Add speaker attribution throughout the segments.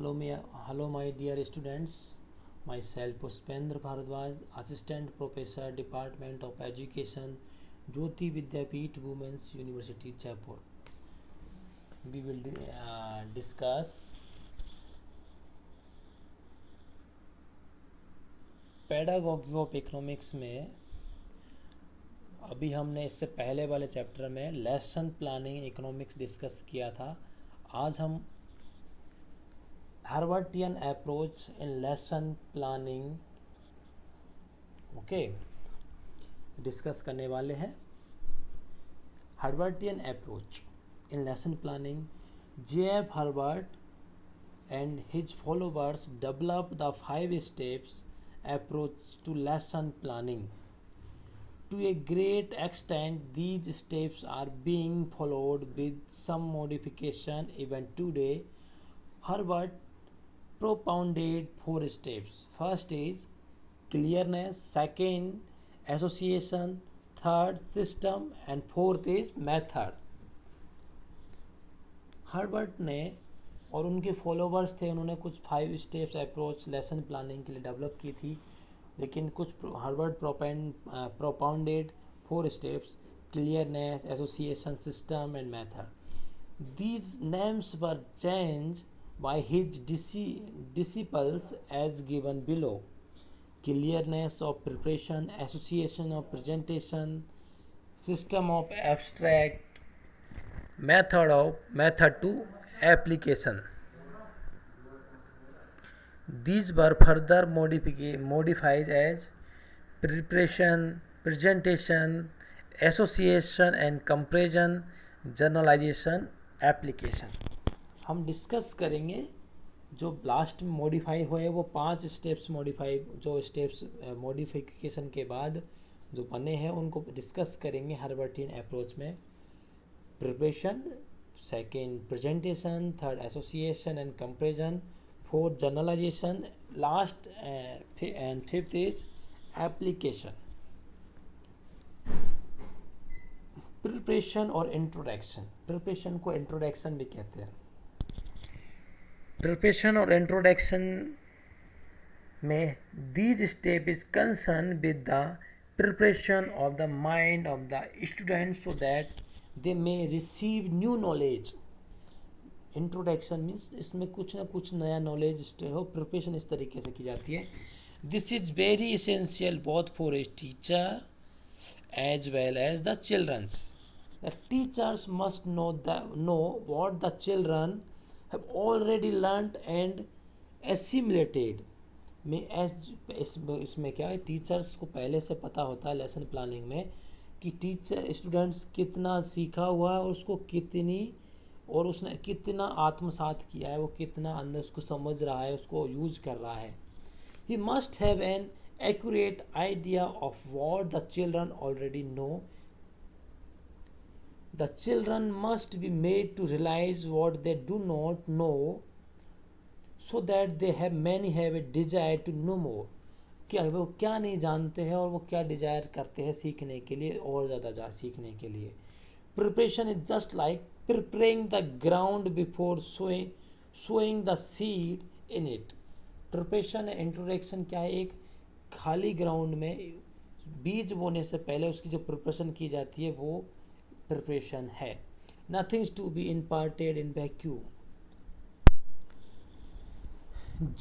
Speaker 1: Hello, my dear students. Myself Puspendra Bharadwaj, Assistant Professor, Department of Education, Jyoti Vidyapeeth Women's University, Jaipur. We will discuss Pedagogy of Economics में अभी हमने इससे पहले वाले chapter में lesson planning economics discuss किया था. आज हम Herbartian approach in lesson planning discuss करने वाले हैं. Herbartian approach in lesson planning. J.F. Herbert and his followers developed the 5 steps approach to lesson planning. To a great extent, these steps are being followed with some modification even today. Herbert propounded 4 steps. First is clearness, second association, third system and fourth is method. Herbert ने और उनके followers थे, उन्होंने कुछ 5 steps approach lesson planning के लिए develop की थी, लेकिन कुछ Herbart propounded 4 steps: clearness, association, system and method. These names were change by his disciples as given below: clearness of preparation, association of presentation, system of abstract, method to application. These were further modified as preparation, presentation, association and comparison, generalization, application. हम discuss करेंगे जो last में modify हुए वो 5 steps modification के बाद जो बने हैं उनको डिस्कस करेंगे हर्बर्टियन अप्रोच में. Preparation, second presentation, third association and comparison, fourth generalization, last and fifth is application. Preparation और इंट्रोडक्शन. प्रिपरेशन को इंट्रोडक्शन भी कहते हैं. प्रिपरेशन और इंट्रोडक्शन में these step is concern with the preparation of the mind of the student so that they may receive new knowledge. Introduction means इसमें कुछ ना कुछ नया नॉलेज हो. प्रिपरेशन इस तरीके से की जाती है. This is very essential both for a teacher as well as the childrens. The teachers must know what the children have already learnt and assimilated. इसमें क्या है, टीचर्स को पहले से पता होता है लेसन प्लानिंग में कि टीचर स्टूडेंट्स कितना सीखा हुआ है और उसको उसने कितना आत्मसात किया है, वो कितना अंदर उसको समझ रहा है, उसको यूज कर रहा है. He must have an accurate idea of what the children already know. The children must be made to realize what they do not know so that they have a desire to know more. क्या वो क्या नहीं जानते हैं और वो क्या Dzire करते हैं सीखने के लिए और ज़्यादा सीखने के लिए. Preparation is just like preparing the ground before sowing the seed in it. Preparation introduction क्या है, एक खाली ग्राउंड में बीज बोने से पहले उसकी जो प्रिपरेशन की जाती है वो प्रिपरेशन है. Nothing to be imparted in vacuum.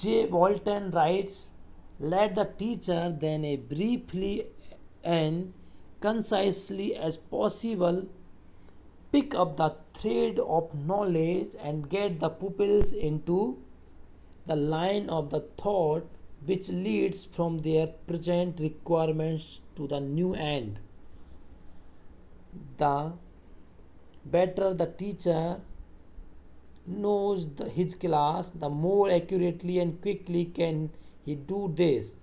Speaker 1: J. Walton writes, let the teacher then as briefly and concisely as possible pick up the thread of knowledge and get the pupils into the line of the thought which leads from their present requirements to the new end. The better the teacher knows his class, the more accurately and quickly can he do this.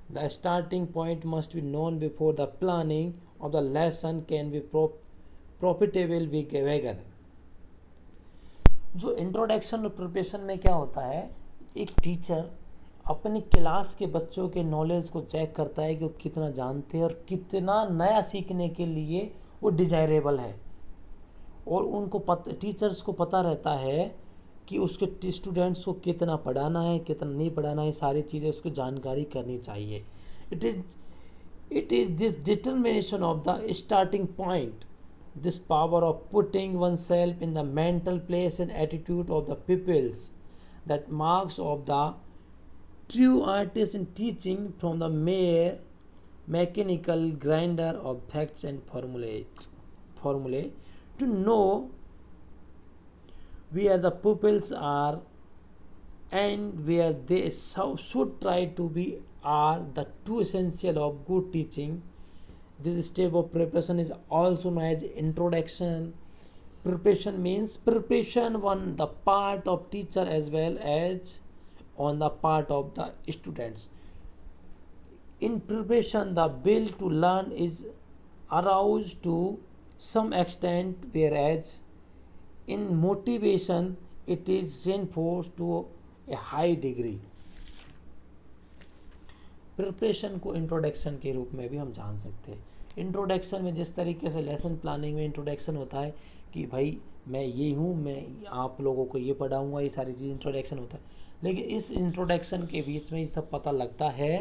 Speaker 1: The starting point must be known before the planning of the lesson can be profitable wagon. जो introduction और preparation में क्या होता है, एक teacher अपनी class के बच्चों के नॉलेज को चेक करता है कि वो कितना जानते हैं और कितना नया सीखने के लिए वो डिजायरेबल है. और उनको टीचर्स को पता रहता है कि उसके स्टूडेंट्स को कितना पढ़ाना है, कितना नहीं पढ़ाना है, सारी चीज़ें उसको जानकारी करनी चाहिए. It is this determination of the starting point, this power of putting oneself in the mental place and attitude of the pupils, that marks of the true artist in teaching from the mere mechanical grinder of facts and formulae to know where the pupils are and where they should try to be are the two essential of good teaching. This step of preparation is also known as introduction. Preparation means preparation on the part of teacher as well as on the part of the students. In preparation, the will to learn is aroused to some extent, whereas in motivation it is reinforced to a high degree. Preparation को introduction के रूप में भी हम जान सकते हैं. Introduction में जिस तरीके से लेसन प्लानिंग में इंट्रोडक्शन होता है कि भाई मैं ये हूँ, मैं आप लोगों को ये पढ़ाऊँगा, ये सारी चीज़ इंट्रोडक्शन होता है. लेकिन इस इंट्रोडक्शन के बीच में ये सब पता लगता है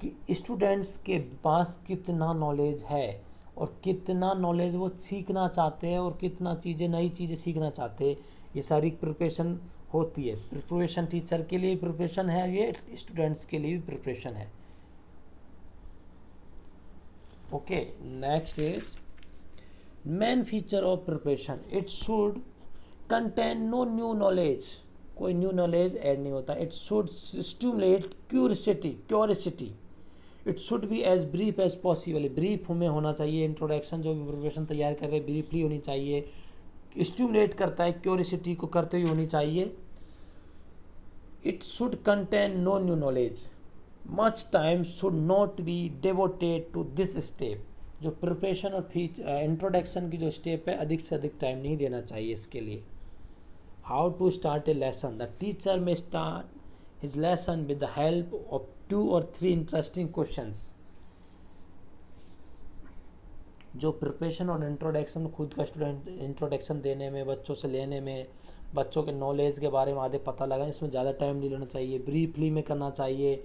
Speaker 1: कि स्टूडेंट्स के पास कितना नॉलेज है और कितना नॉलेज वो सीखना चाहते हैं और कितना चीज़ें नई चीज़ें सीखना चाहते हैं. ये सारी प्रिपरेशन होती है. प्रिपरेशन टीचर के लिए प्रिपरेशन है, ये स्टूडेंट्स के लिए भी प्रिपरेशन है. Okay, next is main feature of preparation. It should contain no new knowledge. कोई न्यू नॉलेज ऐड नहीं होता. It should stimulate curiosity. It should be as brief as possible. Brief में होना चाहिए. इंट्रोडक्शन जो भी प्रिपरेशन तैयार कर रहे हैं ब्रीफली होनी चाहिए. स्टिमुलेट करता है, क्यूरियोसिटी को करते हुए होनी चाहिए. It should contain no new knowledge. Much time should not be devoted to this step. जो प्रिपरेशन और इंट्रोडक्शन की जो स्टेप है, अधिक से अधिक टाइम नहीं देना चाहिए इसके लिए. How to start a lesson. The teacher में start his lesson with the help of 2 or 3 interesting questions. जो प्रिपरेशन और इंट्रोडक्शन खुद का स्टूडेंट इंट्रोडक्शन देने में, बच्चों से लेने में, बच्चों के नॉलेज के बारे में आधे पता लगा, इसमें ज़्यादा टाइम नहीं लेना चाहिए. ब्रीफली में करना चाहिए.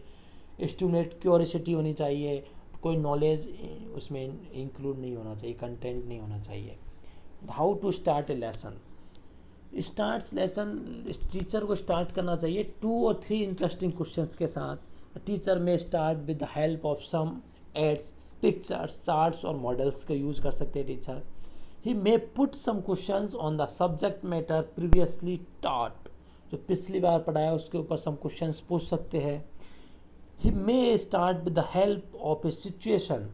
Speaker 1: स्टिमुलेट क्यूरियोसिटी होनी चाहिए. कोई नॉलेज उसमें इंक्लूड नहीं होना चाहिए, कंटेंट नहीं होना चाहिए. How to start a lesson. Start lesson, teacher को स्टार्ट करना चाहिए 2 or 3 इंटरेस्टिंग क्वेश्चंस के साथ. टीचर में start with the help of some aids, pictures, charts और मॉडल्स का यूज कर सकते हैं teacher. He may put some questions on the subject matter previously taught. जो पिछली बार पढ़ाया उसके ऊपर सम क्वेश्चंस पूछ सकते हैं. He may start with the help of a situation.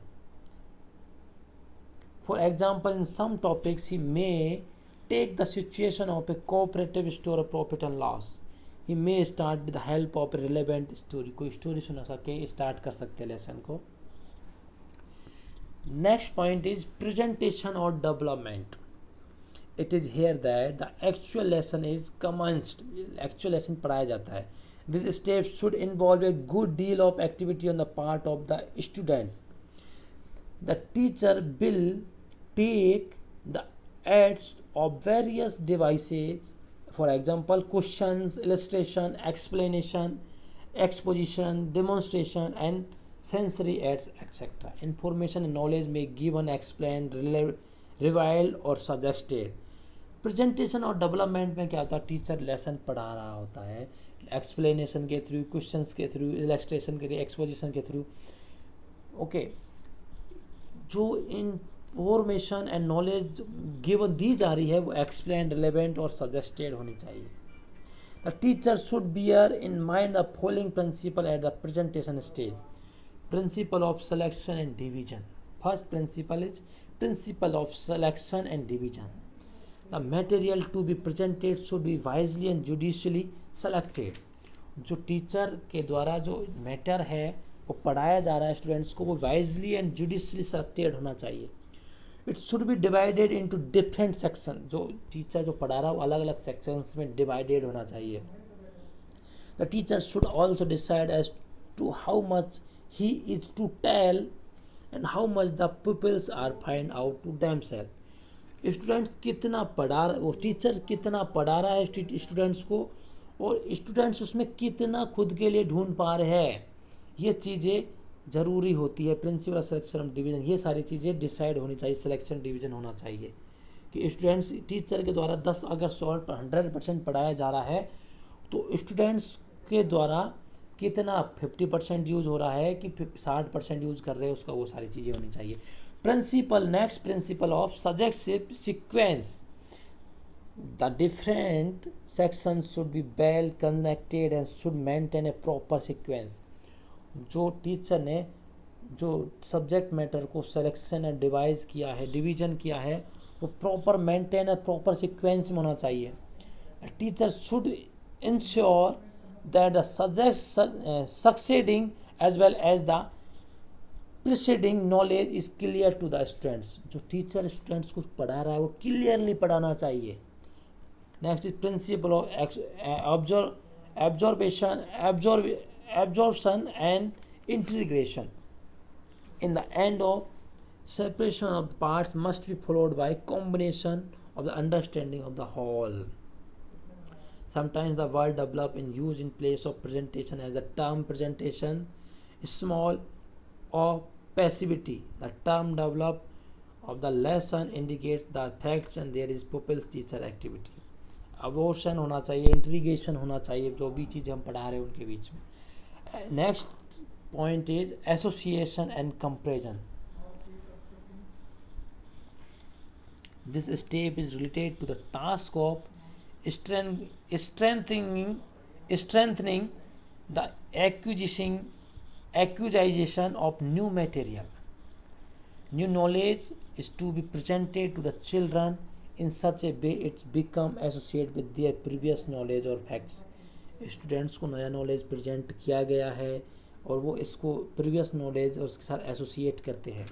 Speaker 1: For example, in some topics he may take the situation of a cooperative store of profit and loss. He may start with the help of a relevant story. कोई story सुना सके start कर सकते हैं lesson को. Next point is presentation or development. It is here that the actual lesson is commenced. Actual lesson पढ़ाया जाता है. This step should involve a good deal of activity on the part of the student. The teacher will take the aids of various devices, for example, questions, illustration, explanation, exposition, demonstration, and sensory aids, etc. Information and knowledge may given, explained, reviled or suggested. Presentation और development में क्या होता है, teacher lesson पढ़ा रहा होता है explanation के थ्रू, क्वेश्चंस के थ्रू, इलस्ट्रेशन के थ्रू, एक्सपोजिशन के थ्रू. ओके, जो information and knowledge given the जा रही है वो एक्सप्लेन, रिलेवेंट और सजेस्टेड होनी चाहिए. The teacher should bear in mind the following principle at the presentation stage. Principle of selection and division. First principle is principle of selection and division. The material to be presented should be wisely and judiciously selected. जो teacher के द्वारा जो matter है वो पढ़ाया जा रहा है स्टूडेंट्स को, वो वाइजली एंड जुडिशली सेलेक्टेड होना चाहिए. It should B divided into different section. जो टीचर जो पढ़ा रहा है वो अलग अलग सेक्शंस में डिवाइडेड होना चाहिए. The teacher should also decide as to how much he is to tell and how much the pupils are find out to themselves. Students कितना पढ़ा वो टीचर कितना पढ़ा रहा है स्टूडेंट्स को, और स्टूडेंट्स उसमें कितना खुद के लिए ढूंढ पा रहे हैं, ये चीज़ें ज़रूरी होती है। प्रिंसिपल सिलेक्शन डिवीज़न, ये सारी चीज़ें डिसाइड होनी चाहिए, सिलेक्शन डिवीज़न होना चाहिए कि स्टूडेंट्स टीचर के द्वारा 10 अगर 100% पढ़ाया जा रहा है तो स्टूडेंट्स के द्वारा कितना 50% यूज़ हो रहा है कि 60% यूज़ कर रहे हैं उसका, वो सारी चीज़ें होनी चाहिए। Principle, next principle of subjective sequence, the different sections should be well connected and should maintain a proper sequence. जो टीचर ने जो सब्जेक्ट मैटर को सिलेक्शन एंड डिवाइज किया है, डिवीजन किया है, वो प्रॉपर मेंटेन, प्रॉपर सीक्वेंस में होना चाहिए। Teacher should ensure that the subject succeeding as well as the preceding knowledge is clear to the students. जो टीचर स्टूडेंट्स को पढ़ा रहा है वो क्लियरली पढ़ाना चाहिए। Next is principle of absorption and integration. In the end of separation of the parts must be followed by combination of the understanding of the whole. Sometimes the word develop in use in place of presentation as the term presentation small or passivity. The term develop of the lesson indicates the facts and there is pupils teacher activity. Abortion होना चाहिए, integration होना चाहिए, जो भी चीज़ हम पढ़ा रहे हैं उनके बीच में। Next point is association and comparison. This step is related to the task of strengthening the acquisition of new material. New knowledge is to be presented to the children in such a way it become associated with their previous knowledge or facts. Students को नया knowledge present किया गया है और वो इसको previous knowledge और उसके साथ एसोसिएट करते हैं।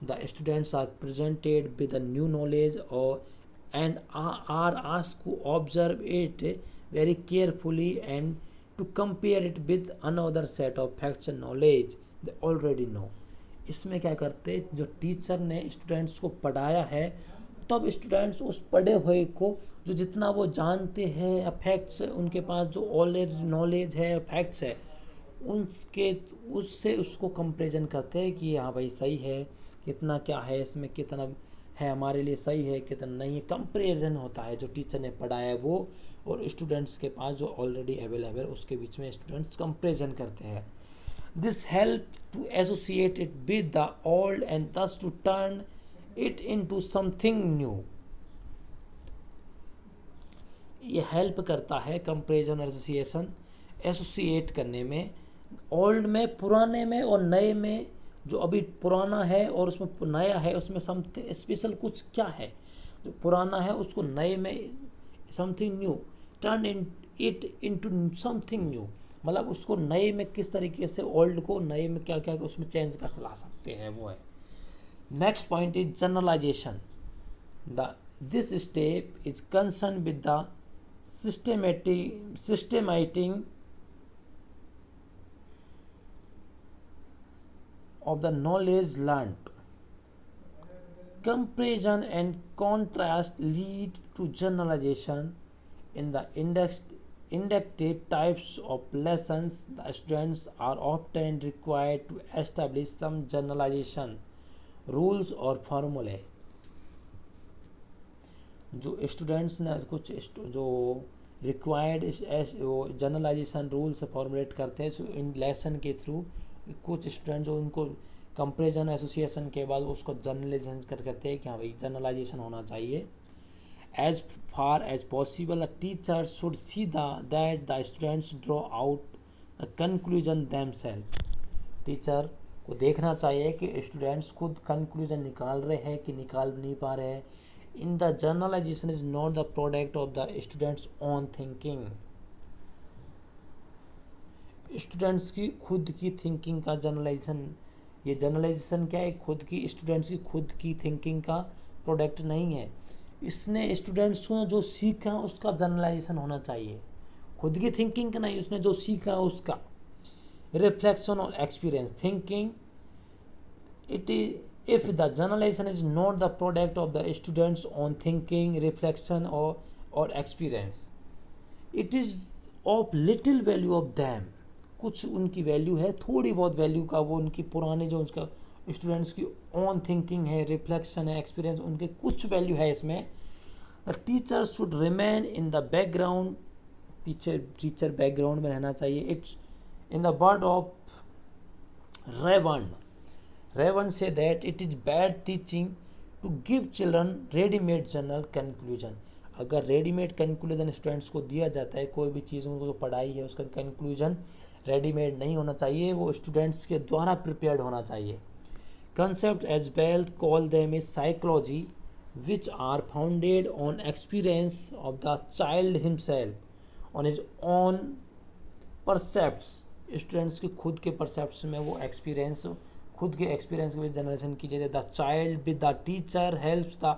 Speaker 1: The students are presented with the new knowledge और and are asked to observe it very carefully and to compare it with another set of facts and knowledge they already know. इसमें क्या करते, जो teacher ने students को पढ़ाया है तब स्टूडेंट्स उस पढ़े हुए को जो जितना वो जानते हैं या फैक्ट्स उनके पास जो ऑलरेडी नॉलेज है फैक्ट्स है उनके उससे उसको कंपैरिजन करते हैं कि हाँ भाई सही है, कितना क्या है इसमें, कितना है हमारे लिए सही है, कितना नहीं है। कंपैरिजन होता है जो टीचर ने पढ़ाया है वो और स्टूडेंट्स के पास जो ऑलरेडी अवेलेबल उसके बीच में स्टूडेंट्स कंपैरिजन करते हैं। This help to associate it with the old and thus to turn it into something new. ये हेल्प करता है कंपैरिजन और एसोसिएट करने में, ओल्ड में, पुराने में और नए में। जो अभी पुराना है और उसमें नया है उसमें समथिंग स्पेशल कुछ क्या है, जो पुराना है उसको नए में something new, turn it into something new, मतलब उसको नए में किस तरीके से ओल्ड को नए में क्या क्या उसमें चेंज कर ला सकते हैं, वो है। Next point is generalization. This step is concern with the systemating of the knowledge learnt. Comparison and contrast lead to generalization. In the inductive types of lessons, the students are often required to establish some generalization rules or formulae. जो students ने कुछ जो required वो generalisation rule से formulate करते हैं, सो इन lesson के through कुछ स्टूडेंट जो उनको कंपैरिजन एसोसिएशन के बाद उसको जनरलाइजेशन करते हैं कि हाँ भाई जनरलाइजेशन होना चाहिए। As far as possible a teacher should see that the students draw out the conclusion themselves. Teacher को देखना चाहिए कि स्टूडेंट्स खुद कंक्लूजन निकाल रहे हैं कि निकाल नहीं पा रहे हैं। In the generalization is not the product of the student's own thinking. Students की खुद की थिंकिंग का जनरलाइजेशन, ये जनरलाइजेशन क्या है, खुद की स्टूडेंट्स की खुद की थिंकिंग का प्रोडक्ट नहीं है। इसने स्टूडेंट्स को जो सीखा उसका जनरलाइजेशन होना चाहिए, खुद की थिंकिंग का नहीं, उसने जो सीखा उसका। रिफ्लेक्शन और experience thinking, if the generalization is not the product of the student's own thinking, reflection or experience, it is of little value of them. कुछ उनकी वैल्यू है, थोड़ी बहुत वैल्यू का, वो उनकी पुराने जो उसका स्टूडेंट्स की ऑन थिंकिंग है, रिफ्लेक्शन है, एक्सपीरियंस, उनके कुछ वैल्यू है इसमें. The teacher should remain in the background, पीछे टीचर बैकग्राउंड में रहना चाहिए. It's in the word of Ravan said that it is bad teaching to give children ready-made general conclusion. अगर रेडीमेड कंक्लूजन स्टूडेंट्स को दिया जाता है, कोई भी चीज़ उनको जो पढ़ाई है उसका कंक्लूजन रेडीमेड नहीं होना चाहिए, वो स्टूडेंट्स के द्वारा प्रिपेयर्ड होना चाहिए. Concept as well call them is psychology which are founded on experience of the child himself, on his own percepts. Students के खुद के परसेप्ट्स में वो एक्सपीरियंस, खुद के एक्सपीरियंस के जनरेशन की जाए. The child with the teacher helps the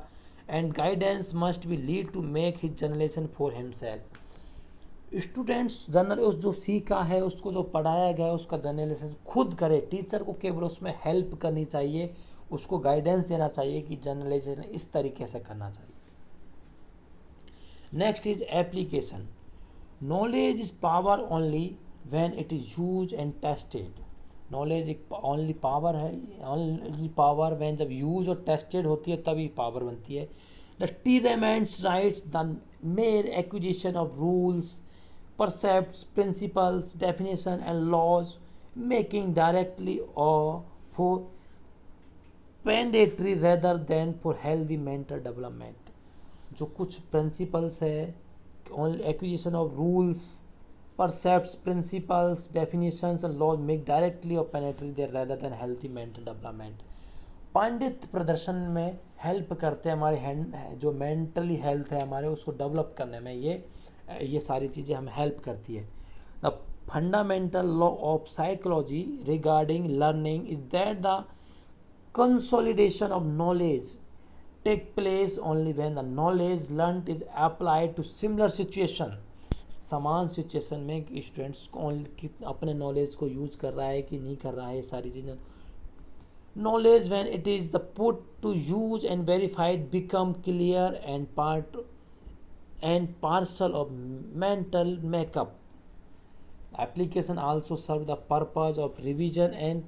Speaker 1: and guidance must be lead to make his generation for himself. Students general उस जो सीखा है, उसको जो पढ़ाया गया है, उसका जनरेशन खुद करे. टीचर को केवल उसमें हेल्प करनी चाहिए, उसको गाइडेंस देना चाहिए कि जनरलाइजेशन इस तरीके से करना चाहिए. Next is application. Knowledge is power only when it is used and tested. Knowledge एक ओनली पावर है, ओनली पावर व्हेन जब यूज और टेस्टेड होती है तभी पावर बनती है. The treatments writes the mere acquisition of rules, percepts, principles, definition and laws making directly और for pedantry rather than for healthy mental development. जो कुछ प्रिंसिपल्स है, acquisition of rules, percepts, principles, definitions and laws make directly or penetrate there rather than healthy mental development. पांडित्य प्रदर्शन में help करते हैं हमारे जो मेंटली हेल्थ है हमारे, उसको डेवलप करने में ये सारी चीज़ें हमें हेल्प करती है. The fundamental law of psychology regarding learning is that the consolidation of knowledge take place only when the knowledge learned is applied to similar situation. समान सिचुएशन में स्टूडेंट्स को अपने नॉलेज को यूज कर रहा है कि नहीं कर रहा है, सारी चीज़ें. Knowledge when it is the put to use and verified become clear and part and parcel of mental makeup. Application also serve the purpose of revision and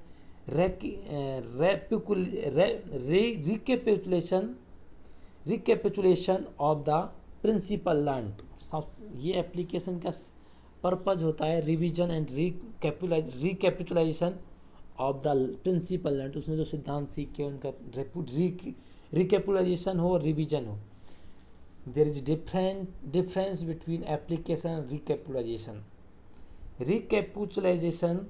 Speaker 1: recapitulation of the principle learned. ये application का purpose होता है revision and recapitulization of the principle learned. उसने जो सिद्धांत सीखे उनका recapitulization हो, रिवीजन हो. There is difference between application and recapitulization. Recapitulization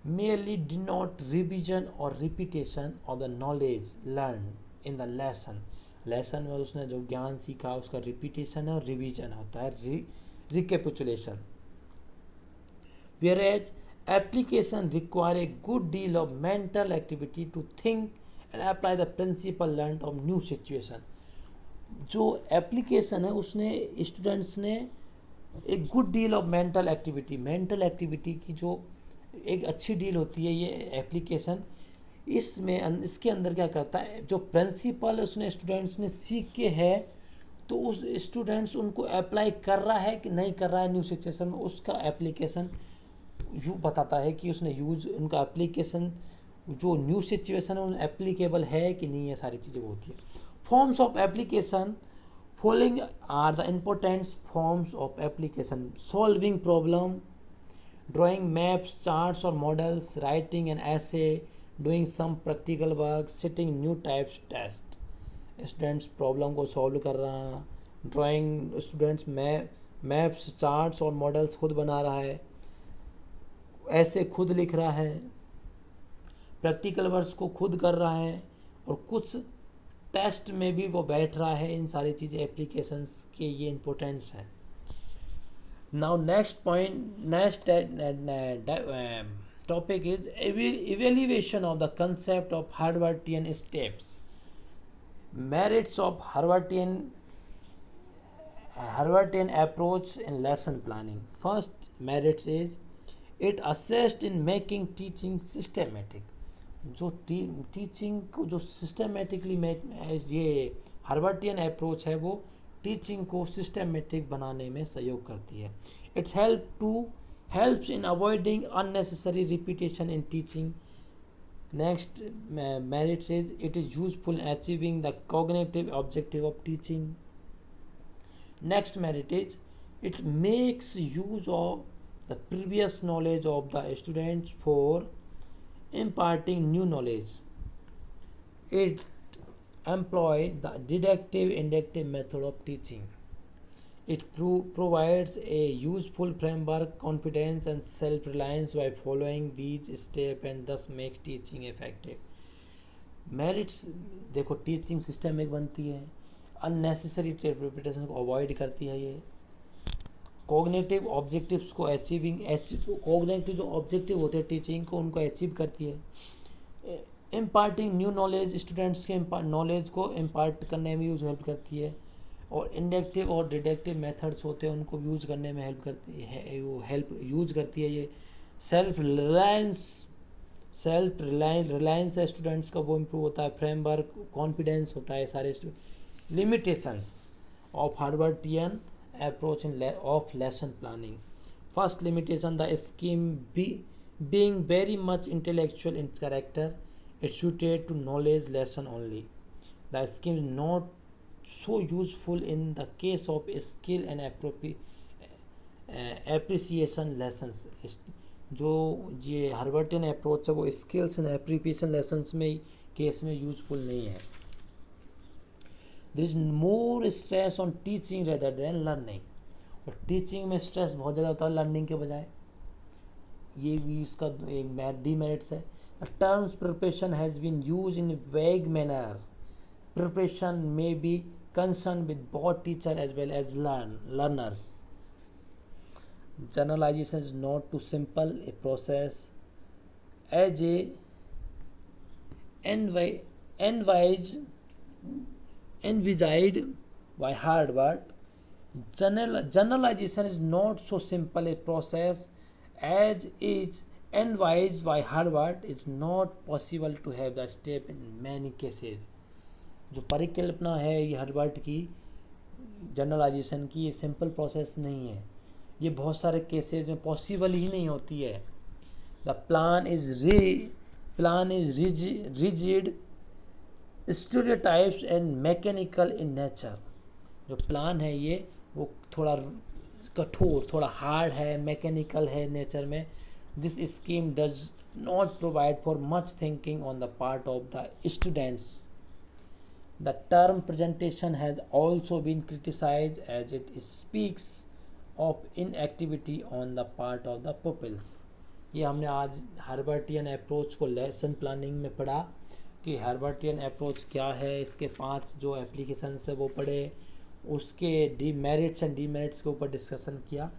Speaker 1: merely denote revision or repetition of the knowledge learned in the lesson. Lesson में उसने जो ज्ञान सीखा उसका रिपीटेशन है और रिवीजन होता है, recapitulation. Whereas application require a good deal of mental activity to think and apply the principle learned of new situation. जो एप्लीकेशन है उसने स्टूडेंट्स ने एक good deal of mental activity की जो एक अच्छी डील होती है ये एप्लीकेशन. इसके अंदर क्या करता है, जो प्रिंसिपल उसने स्टूडेंट्स ने सीख के है तो उस स्टूडेंट्स उनको अप्लाई कर रहा है कि नहीं कर रहा है न्यू सिचुएशन में, उसका एप्लीकेशन यू बताता है कि उसने यूज उनका एप्लीकेशन जो न्यू सिचुएशन है उन एप्लीकेबल है कि नहीं, है सारी चीज़ें होती है. Forms of application following are the important forms of application. Solving problem, drawing maps, charts or models, writing an essay, doing some practical work, setting new types test. Students problem को solve कर रहा है, drawing students maps, charts और models खुद बना रहा है, ऐसे खुद लिख रहा है, प्रैक्टिकल वर्क्स को खुद कर रहा है और कुछ टेस्ट में भी वो बैठ रहा है. इन सारी चीज़ें एप्लीकेशंस के ये इम्पोर्टेंस हैं. Now next topic is evaluation of the concept of Harvardian steps. Merits of Harvardian approach in lesson planning. First merits is it assists in making teaching systematic. जो टीचिंग को जो सिस्टमेटिकली ये हार्वर्टियन approach है वो teaching को systematic बनाने में सहयोग करती है. It's helps in avoiding unnecessary repetition in teaching. Next merit says it is useful in achieving the cognitive objective of teaching. Next merit is it makes use of the previous knowledge of the students for imparting new knowledge. It employs the deductive inductive method of teaching. It provides a useful framework, confidence and self-reliance by following these steps and thus makes teaching effective. Merits देखो, teaching systemic बनती है, unnecessary interpretation को avoid करती है, ये cognitive objectives को cognitive जो objective होते हैं टीचिंग को उनको अचीव करती है. इम्पार्टिंग न्यू नॉलेज, स्टूडेंट्स के नॉलेज को इम्पार्ट करने में यूज हेल्प करती है. और इंडक्टिव और डिडक्टिव मेथड्स होते हैं उनको यूज करने में हेल्प करती है, वो हेल्प यूज करती है. ये सेल्फ रिलायंस है स्टूडेंट्स का, वो इम्प्रूव होता है. फ्रेमवर्क, कॉन्फिडेंस होता है सारे. Limitations of Herbartian approach in of lesson planning. First limitation, the scheme being very much intellectual in character, it's suited to knowledge lesson only. The scheme is not so useful in the case of skill and appreciation lessons. जो ये हार्वर्टियन approach है वो skills and appreciation lessons में case में useful नहीं है. There is more stress on teaching rather than learning. और teaching में स्ट्रेस बहुत ज़्यादा होता है लर्निंग के बजाय. ये भी इसका एक डीमेरिट्स है. Terms preparation has been use in vague manner. Preparation may be concerned with both teacher as well as learners. Generalization is not too simple a process as a envisaged by Harvard. Generalization is not so simple a process as is envisaged by Harvard. It's not possible to have the step in many cases. जो परिकल्पना है ये Harvard की generalisation की, ये simple process नहीं है. ये बहुत सारे केसेस में पॉसिबल ही नहीं होती है. The plan is rigid, stereotypes and mechanical in nature. जो प्लान है ये वो थोड़ा कठोर, थोड़ा हार्ड है, मैकेनिकल है नेचर में. This scheme does not provide for much thinking on the part of the students. The term presentation has also been criticized as it speaks of inactivity on the part of the pupils. ये हमने आज हार्वर्टियन approach को lesson planning में पढ़ा कि हार्वर्टियन approach क्या है, इसके 5 जो एप्लीकेशंस है वो पढ़े, उसके डीमेरिट्स एंड डीमेरिट्स के ऊपर डिस्कशन किया.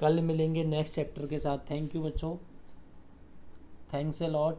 Speaker 1: कल मिलेंगे नेक्स्ट चैप्टर के साथ. थैंक यू बच्चों, थैंक्स अ लॉट.